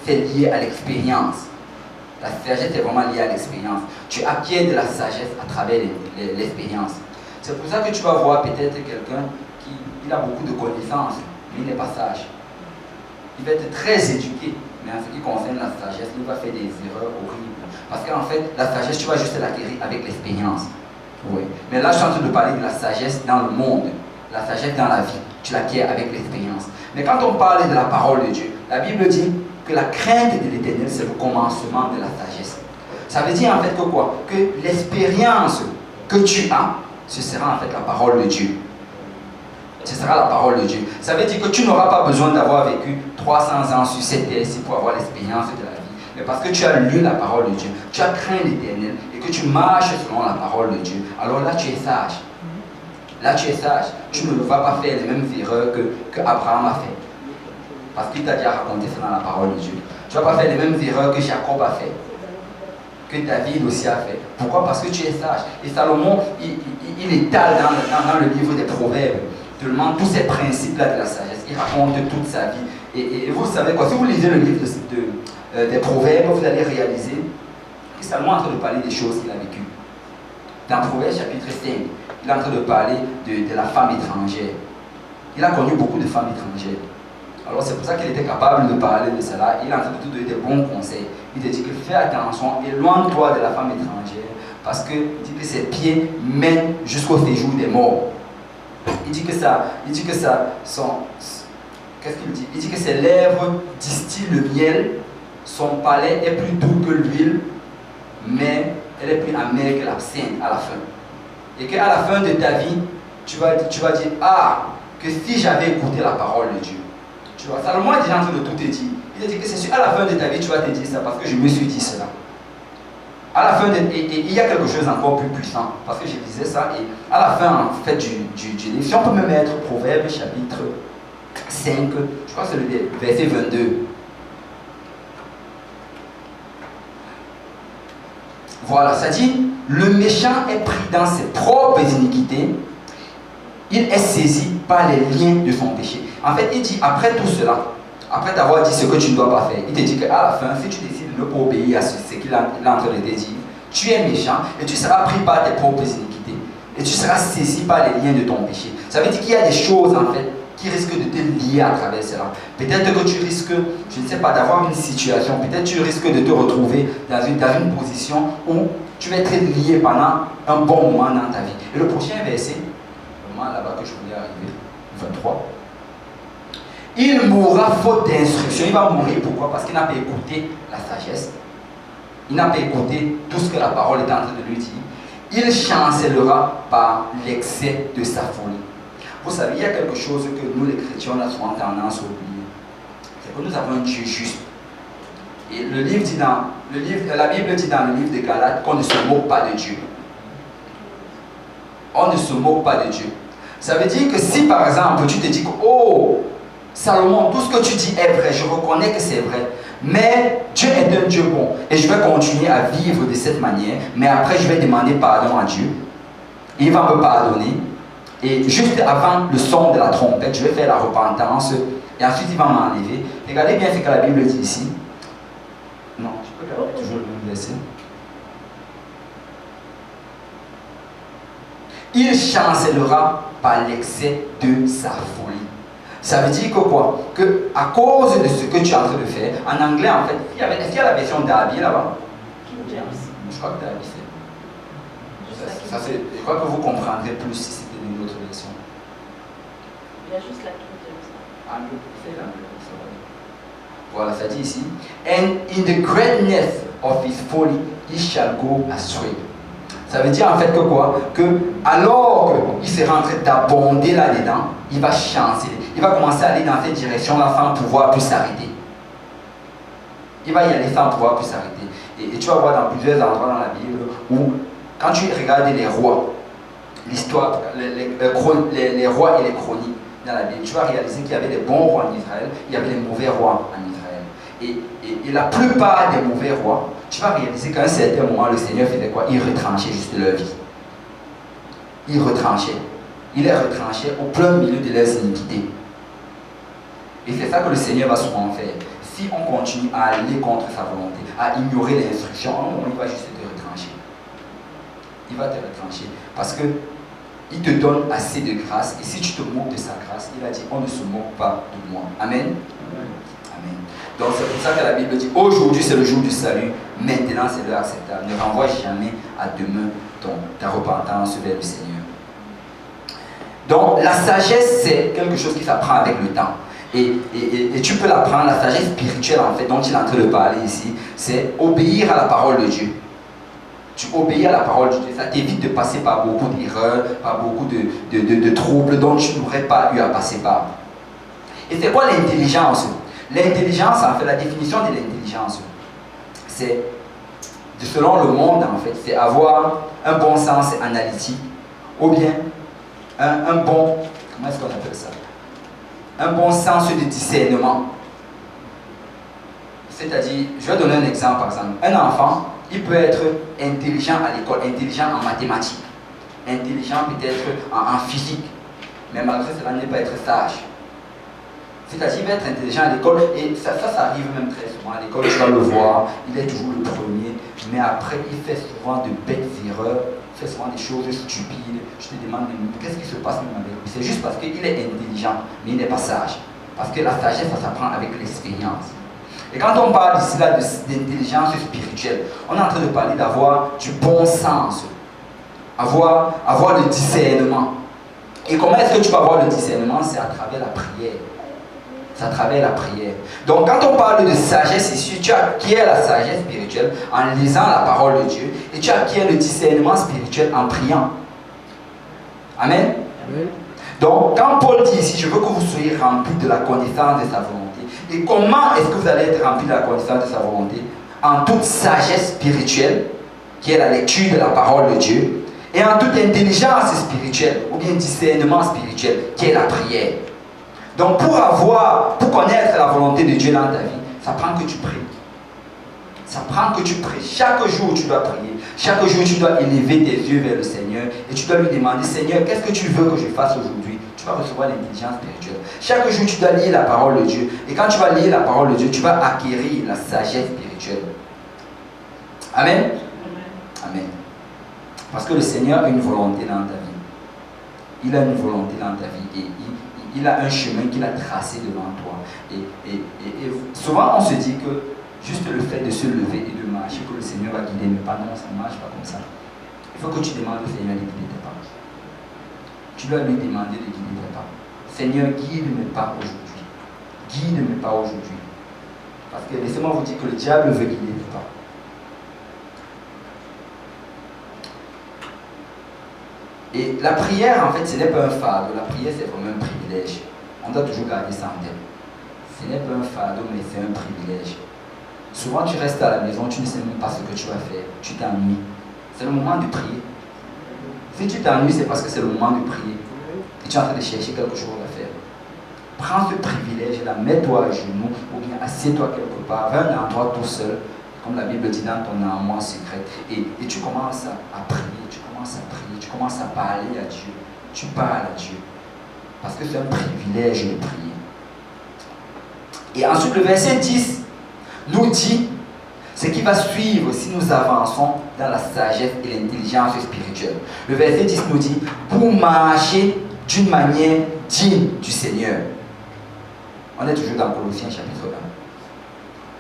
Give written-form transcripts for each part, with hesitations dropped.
c'est lié à l'expérience. La sagesse est vraiment liée à l'expérience. Tu acquiers de la sagesse à travers l'expérience. C'est pour ça que tu vas voir peut-être quelqu'un qui a beaucoup de connaissances, mais il n'est pas sage. Il va être très éduqué, mais en ce qui concerne la sagesse, il va faire des erreurs horribles. Parce qu'en fait, la sagesse, tu vas juste l'acquérir avec l'expérience. Oui. Mais là, je suis en train de parler de la sagesse dans le monde, la sagesse dans la vie. Tu l'acquiers avec l'expérience. Mais quand on parle de la parole de Dieu, la Bible dit que la crainte de l'Éternel, c'est le commencement de la sagesse. Ça veut dire en fait que quoi? Que l'expérience que tu as, ce sera en fait la parole de Dieu. Ce sera la parole de Dieu. Ça veut dire que tu n'auras pas besoin d'avoir vécu 300 ans sur cette terre pour avoir l'expérience de la vie. Mais parce que tu as lu la parole de Dieu, tu as craint l'Éternel et que tu marches selon la parole de Dieu, alors là tu es sage. Là tu es sage. Tu ne vas pas faire les mêmes erreurs que Abraham a fait. Parce qu'il t'a déjà raconté ça dans la parole de Dieu. Tu ne vas pas faire les mêmes erreurs que Jacob a fait. Que David aussi a fait. Pourquoi? Parce que tu es sage. Et Salomon, il étale dans le livre des Proverbes tous ces principes-là de la sagesse. Il raconte toute sa vie. Et vous savez quoi, si vous lisez le livre des Proverbes, vous allez réaliser que Salomon est en train de parler des choses qu'il a vécues. Dans Proverbes chapitre 5, il est en train de parler de la femme étrangère. Il a connu beaucoup de femmes étrangères. Alors c'est pour ça qu'il était capable de parler de cela. Il est en train de te donner des bons conseils. Il te dit que fais attention, éloigne-toi de la femme étrangère, parce qu'il dit que ses pieds mènent jusqu'au séjour des morts. Il dit que qu'est-ce qu'il dit? Il dit que ses lèvres distillent le miel, son palais est plus doux que l'huile, mais elle est plus amère que l'absinthe à la fin. Et qu'à la fin de ta vie, tu vas dire, ah, que si j'avais écouté la parole de Dieu. Tu vois, Salomon est déjà en train de tout te dire. Il te dit que c'est sûr, à la fin de ta vie, tu vas te dire ça parce que je me suis dit cela. À la fin, il y a quelque chose encore plus puissant, parce que je disais ça, et à la fin, en fait, du livre, si on peut me mettre Proverbe chapitre 5, je crois que c'est le verset 22. Voilà, ça dit, le méchant est pris dans ses propres iniquités, il est saisi par les liens de son péché. En fait, il dit, après tout cela, après t'avoir dit ce que tu ne dois pas faire, il te dit qu'à la fin, si tu décides de ne pas obéir à ce qu'il est en train de te dire, tu es méchant et tu seras pris par tes propres iniquités. Et tu seras saisi par les liens de ton péché. Ça veut dire qu'il y a des choses en fait qui risquent de te lier à travers cela. Peut-être que tu risques, je ne sais pas, d'avoir une situation, peut-être tu risques de te retrouver dans une position où tu vas être lié pendant un bon moment dans ta vie. Et le prochain verset, vraiment là-bas que je voulais arriver, 23. Il mourra faute d'instruction. Il va mourir pourquoi? Parce qu'il n'a pas écouté la sagesse. Il n'a pas écouté tout ce que la parole est en train de lui dire. Il chancellera par l'excès de sa folie. Vous savez, il y a quelque chose que nous les chrétiens avons souvent tendance à oublier. C'est que nous avons un Dieu juste. Et la Bible dit dans le livre de Galates qu'on ne se moque pas de Dieu. On ne se moque pas de Dieu. Ça veut dire que si par exemple tu te dis que oh, Salomon, tout ce que tu dis est vrai, je reconnais que c'est vrai, mais Dieu est un Dieu bon et je vais continuer à vivre de cette manière, mais après je vais demander pardon à Dieu, il va me pardonner et juste avant le son de la trompette, je vais faire la repentance et ensuite il va m'enlever. Regardez bien ce que la Bible dit ici. Non, je peux garder toujours le même verset. Il chancellera par l'excès de sa folie. Ça veut dire que quoi? Que à cause de ce que tu es en train de faire, en anglais en fait, est-ce qu'il y a la version d'Abi là-bas? Je crois que d'Abi c'est. Je crois que vous comprendrez plus si c'était une autre version. Il y a juste la King James. Voilà, ça dit ici. And in the greatness of his folly, he shall go astray. Ça veut dire en fait que quoi? Que alors qu'il sera en train d'abonder là-dedans, il va chanceler. Il va commencer à aller dans cette direction-là sans pouvoir plus s'arrêter. Il va y aller sans pouvoir plus s'arrêter. Et tu vas voir dans plusieurs endroits dans la Bible où, quand tu regardes les rois, l'histoire, les rois et les chroniques dans la Bible, tu vas réaliser qu'il y avait des bons rois en Israël, il y avait des mauvais rois en Israël. Et la plupart des mauvais rois, tu vas réaliser qu'à un certain moment, le Seigneur faisait quoi? Il retranchait juste leur vie. Il retranchait. Il les retranchait au plein milieu de leurs iniquités. Et c'est ça que le Seigneur va souvent faire. si on continue à aller contre sa volonté, à ignorer les instructions, à un moment, il va juste te retrancher. Il va te retrancher. Parce que il te donne assez de grâce. Et si tu te moques de sa grâce, il a dit, on ne se moque pas de moi. Amen. Amen. Donc c'est pour ça que la Bible dit, aujourd'hui c'est le jour du salut, maintenant c'est l'heure acceptable. Ne renvoie jamais à demain ta repentance vers le Seigneur. Donc la sagesse, c'est quelque chose qui s'apprend avec le temps. Et tu peux l'apprendre, la sagesse spirituelle en fait, dont il est en train de parler ici, c'est obéir à la parole de Dieu. Tu obéis à la parole de Dieu, ça t'évite de passer par beaucoup d'erreurs, par beaucoup de troubles dont tu n'aurais pas eu à passer par. Et c'est quoi l'intelligence? L'intelligence, en fait, la définition de l'intelligence, c'est, selon le monde, en fait, c'est avoir un bon sens analytique, ou bien un bon, comment est-ce qu'on appelle ça? Un bon sens de discernement. C'est-à-dire, je vais donner un exemple, par exemple. Un enfant, il peut être intelligent à l'école, intelligent en mathématiques, intelligent peut-être en physique, mais malgré cela, il n'est pas être sage. C'est-à-dire, il va être intelligent à l'école, et ça arrive même très souvent. À l'école, tu vas le voir, il est toujours le premier, mais après, il fait souvent de bêtes erreurs, il fait souvent des choses stupides. Je te demande, qu'est-ce qui se passe même avec lui? C'est juste parce qu'il est intelligent, mais il n'est pas sage. Parce que la sagesse, ça s'apprend avec l'expérience. Et quand on parle ici là d'intelligence spirituelle, on est en train de parler d'avoir du bon sens, avoir le discernement. Et comment est-ce que tu vas avoir le discernement? C'est à travers la prière. C'est à travers la prière. Donc quand on parle de sagesse ici, tu acquiers la sagesse spirituelle en lisant la parole de Dieu et tu acquiers le discernement spirituel en priant. Amen. Amen. Donc quand Paul dit ici, je veux que vous soyez remplis de la connaissance de sa volonté. Et comment est-ce que vous allez être remplis de la connaissance de sa volonté? En toute sagesse spirituelle, qui est la lecture de la parole de Dieu, et en toute intelligence spirituelle, ou bien discernement spirituel, qui est la prière. Donc pour connaître la volonté de Dieu dans ta vie, ça prend que tu pries. Ça prend que tu pries. Chaque jour tu dois prier. Chaque jour tu dois élever tes yeux vers le Seigneur et tu dois lui demander, Seigneur, qu'est-ce que tu veux que je fasse aujourd'hui? Tu vas recevoir l'intelligence spirituelle. Chaque jour tu dois lire la parole de Dieu. Et quand tu vas lire la parole de Dieu, tu vas acquérir la sagesse spirituelle. Amen. Amen. Parce que le Seigneur a une volonté dans ta vie. Il a une volonté dans ta vie et il a un chemin qu'il a tracé devant toi. Et souvent on se dit que juste le fait de se lever et de marcher, que le Seigneur va guider, mais pas non, ça ne marche pas comme ça. Il faut que tu demandes au Seigneur de guider tes pas. Tu dois lui demander de guider tes pas. Seigneur, guide mes pas aujourd'hui. Guide mes pas aujourd'hui. Parce que laissez-moi vous dire que le diable veut guider tes pas. Et la prière, en fait, ce n'est pas un fardeau. La prière, c'est vraiment un privilège. On doit toujours garder ça en tête. Ce n'est pas un fardeau, mais c'est un privilège. Souvent, tu restes à la maison, tu ne sais même pas ce que tu vas faire. Tu t'ennuies. C'est le moment de prier. Si tu t'ennuies, c'est parce que c'est le moment de prier. Et tu es en train de chercher quelque chose à faire. Prends ce privilège-là, mets-toi à genoux, ou bien assieds-toi quelque part, va à un endroit tout seul, comme la Bible dit dans ton armoire secrète. Et tu commences à prier, tu commences à prier, tu commences à parler à Dieu. Tu parles à Dieu. Parce que c'est un privilège de prier. Et ensuite, le verset 10 nous dit ce qui va suivre si nous avançons dans la sagesse et l'intelligence spirituelle. Le verset 10 nous dit, pour marcher d'une manière digne du Seigneur. On est toujours dans Colossiens chapitre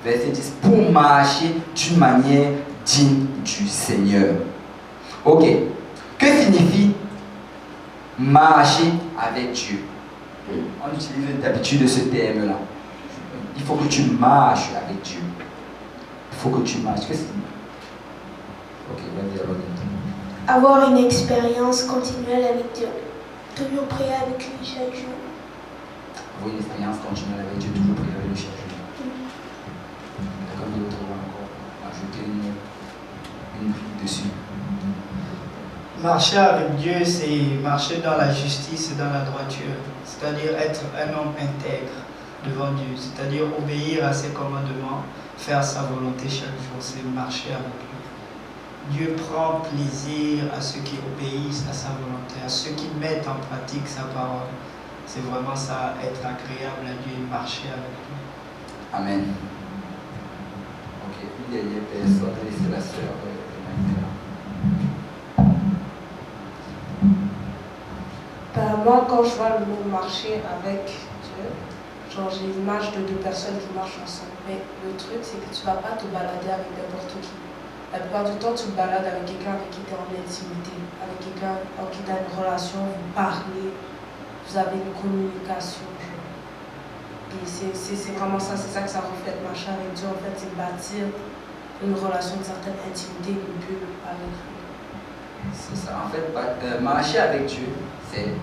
1. Verset 10, pour marcher d'une manière digne du Seigneur. Ok. Que signifie marcher avec Dieu? On utilise d'habitude ce terme-là. Il faut que tu marches avec Dieu. Il faut que tu marches. Qu'est-ce que c'est? Ok, vas-y. Avoir une expérience continuelle avec Dieu. Toujours prier avec lui chaque jour. Avoir une expérience continuelle avec Dieu, toujours prier avec lui chaque jour. D'accord, d'autres vont encore ajouter une brique dessus. Marcher avec Dieu, c'est marcher dans la justice et dans la droiture. C'est-à-dire être un homme intègre devant Dieu. C'est-à-dire obéir à ses commandements, faire sa volonté chaque jour. C'est marcher avec lui. Dieu prend plaisir à ceux qui obéissent à sa volonté, à ceux qui mettent en pratique sa parole. C'est vraiment ça, être agréable à Dieu et marcher avec lui. Amen. Ok, une dernière personne, c'est la sœur Moi, quand je vois le mot marcher avec Dieu, genre j'ai l'image de deux personnes qui marchent ensemble. Mais le truc, c'est que tu ne vas pas te balader avec n'importe qui. La plupart du temps, tu te balades avec quelqu'un avec qui tu es en intimité, avec quelqu'un en qui tu as une relation, vous parlez, vous avez une communication. Et c'est vraiment ça, c'est ça que ça reflète marcher avec Dieu. En fait, c'est bâtir une relation, une certaine intimité, une bulle avec lui. C'est ça, en fait, marcher avec Dieu, c'est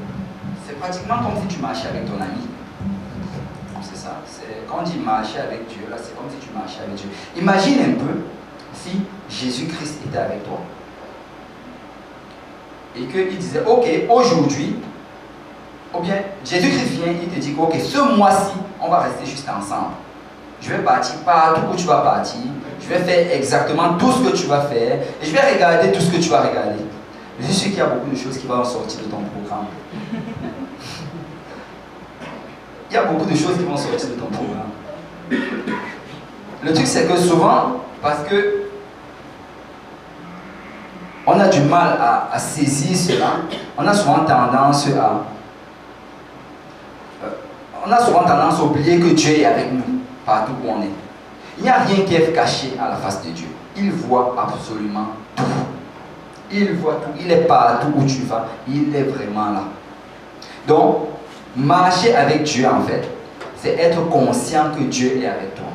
pratiquement comme si tu marchais avec ton ami. C'est ça, quand on dit marcher avec Dieu, là, c'est comme si tu marchais avec Dieu. Imagine un peu si Jésus-Christ était avec toi. Et qu'il disait, ok, aujourd'hui, ou bien Jésus-Christ vient, il te dit, ok, ce mois-ci, on va rester juste ensemble. Je vais partir partout où tu vas partir. Je vais faire exactement tout ce que tu vas faire. Et je vais regarder tout ce que tu vas regarder. Je suis sûr qu'il y a beaucoup de choses qui vont sortir de ton programme. Il y a beaucoup de choses qui vont sortir de ton programme. Le truc, c'est que souvent, parce que on a du mal à saisir cela, on a souvent tendance à oublier que Dieu est avec nous, partout où on est. Il n'y a rien qui est caché à la face de Dieu. Il voit absolument tout. Il voit tout. Il est partout où tu vas. Il est vraiment là. Donc, marcher avec Dieu, en fait, c'est être conscient que Dieu est avec toi.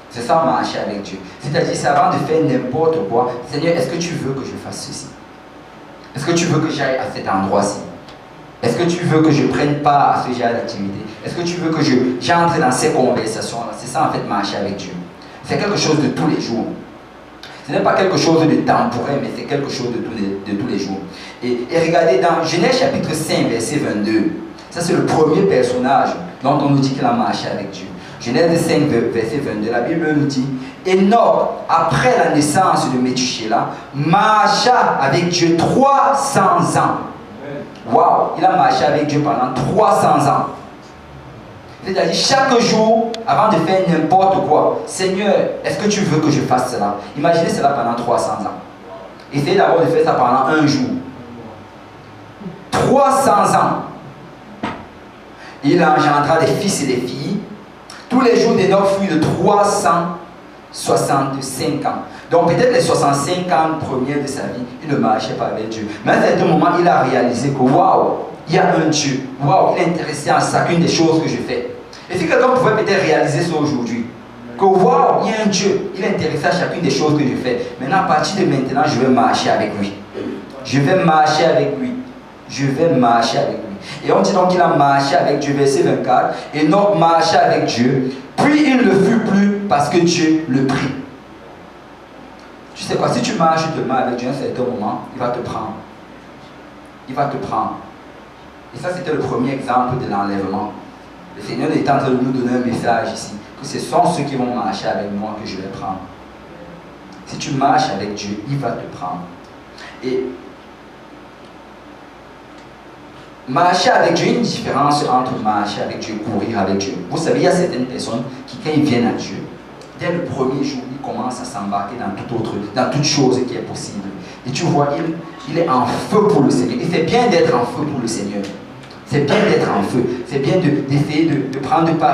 C'est ça, marcher avec Dieu. C'est-à-dire, c'est avant de faire n'importe quoi. Seigneur, est-ce que tu veux que je fasse ceci? Est-ce que tu veux que j'aille à cet endroit-ci? Est-ce que tu veux que je prenne part à ce genre d'activité? Est-ce que tu veux que j'entre dans ces conversations-là? C'est ça, en fait, marcher avec Dieu. C'est quelque chose de tous les jours. Ce n'est pas quelque chose de temporaire, mais c'est quelque chose de tous les jours. Et regardez, dans Genèse chapitre 5, verset 22, ça c'est le premier personnage dont on nous dit qu'il a marché avec Dieu. Genèse 5, verset 22, la Bible nous dit, Enoch, après la naissance de Métusélah, marcha avec Dieu 300 ans. Waouh, il a marché avec Dieu pendant 300 ans. C'est-à-dire, chaque jour, avant de faire n'importe quoi, Seigneur, est-ce que tu veux que je fasse cela? Imaginez cela pendant 300 ans. Essayez d'abord de faire ça pendant un jour. 300 ans. Il engendra des fils et des filles. Tous les jours d'Enoch furent de 365 ans. Donc peut-être les 65 ans premiers de sa vie, il ne marchait pas avec Dieu. Mais à un certain moment, il a réalisé que waouh, il y a un Dieu. Waouh, il est intéressé à chacune des choses que je fais. Et si quelqu'un pouvait peut-être réaliser ça aujourd'hui, que waouh, il y a un Dieu, il est intéressé à chacune des choses que je fais. Maintenant, à partir de maintenant, je vais marcher avec lui. Je vais marcher avec lui. Je vais marcher avec lui. Et on dit donc qu'il a marché avec Dieu, verset 24. Et Enoch marcha avec Dieu. Puis il ne fut plus parce que Dieu le prit. Tu sais quoi, si tu marches demain avec Dieu à un certain moment, il va te prendre. Il va te prendre. Et ça, c'était le premier exemple de l'enlèvement. Le Seigneur est en train de nous donner un message ici, que ce sont ceux qui vont marcher avec moi que je vais prendre. Si tu marches avec Dieu, il va te prendre. Et marcher avec Dieu, il y a une différence entre marcher avec Dieu et courir avec Dieu. Vous savez, il y a certaines personnes qui, quand ils viennent à Dieu, dès le premier jour, ils commencent à s'embarquer dans toute chose qui est possible. Et tu vois, il est en feu pour le Seigneur. Et c'est bien d'être en feu pour le Seigneur. C'est bien d'être en feu. C'est bien d'essayer de prendre part.